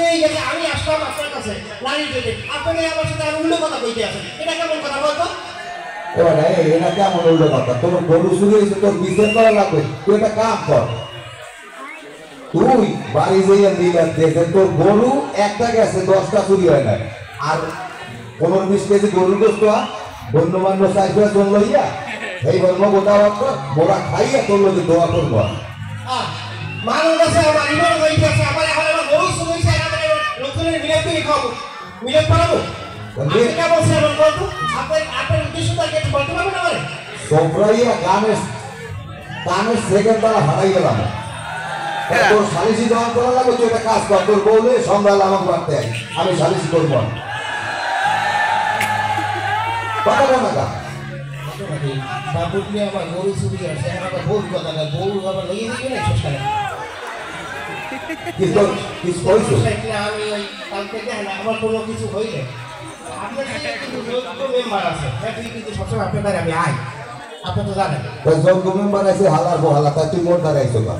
হয়ে গেছে, আমি আসলাম আপনার কাছে নারী পেতে, আপনি আমার সাথে আর উল্টো কথা কইতে আছেন, এটা কেমন কথা বলতো? এবারে এটা কেমন উল্টো কথা? তোর গরু চুরি হয়েছে, তোর বিচার করা লাগবে। তুই একটা কাম কর, তুই বাড়ি যাইয়া দিলা দেখে তোর গরু একটা গেছে, 10টা চুরি হয় না। আর 15-20 কেজি গরুর গোস্ত বন্যমান্য চাইছে চল লইয়া এই বর্ম গোটা মোরা খাইয়া তোর লোকে দোয়া করবো। মানুষ আছে, আমার ইমান হইতে আছে, আমার এখন আমার গরু চুরি হয়েছে, আমাদের লোকজনের মিলাপ করে খাবো, মিলাপ করাবো। আপনি কেমন সেমন বলতো? আপনার উদ্দেশ্যটা কি একটু বলতে পারবেন আমারে? সোফরাইয়া কানের সেকেন্ড দ্বারা হারাই গেলাম। তোর সালিশি জমা করা লাগবে, তুই একটা কাজ কর, তোর বউলে সন্ধ্যাবেলা আমাকে বাড়তে আমি সালিশি করবো কথা বল না। আমার গরু চুরি আছে, আমার বউ কথা না, বউ আবার লেগে দিবে না শেষ করে। আমি ওই কালকে দেখেন আমার কোনো কিছু হইলে আপনার কিন্তু যোগ্য মেম্বার আছে, কিন্তু সবসময় আপনার দ্বারা আমি আই, আপনি তো জানেন যোগ্য মেম্বার আছে, হালার বহালা তাই তুই মোট দাঁড়াইছো না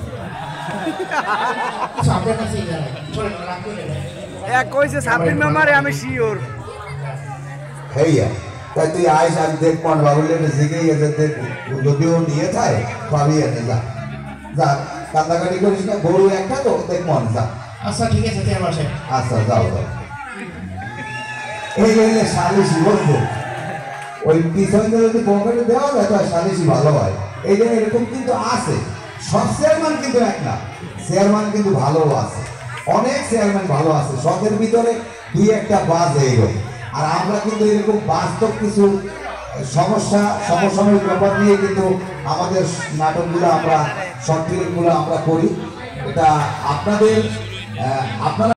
আপনার কাছেই জানাই। কইছে সাবরিন মেম্বারে আমি শিওর। হেইয়া তাই তুই আইস, আমি দেখ কোন বাবুলে শিখে গেছে, দেখ যদিও নিয়ে যায় পাবি এনে যা যা, কান্দাকাটি করিস না, গরু একটা তো দেখ মন যা। আচ্ছা ঠিক আছে, আমার সাথে আচ্ছা যাও যাও। এই যে সালিশি বলবো ওই পিছনে যদি পকেটে দেওয়া যায় তো সালিশি ভালো হয়। এই যে এরকম কিন্তু আছে, সব চেয়ারম্যান কিন্তু এক না, চেয়ারম্যান কিন্তু ভালো আছে, অনেক চেয়ারম্যান ভালো আছে, শখের ভিতরে 2-1টা বাজ এইরকম। আর আমরা কিন্তু এরকম বাস্তব কিছু সমস্যা সমসাময়িক ব্যাপার নিয়ে কিন্তু আমাদের নাটকগুলো আমরা শর্ট ফিল্মগুলো আমরা করি। এটা আপনাদের আপনারা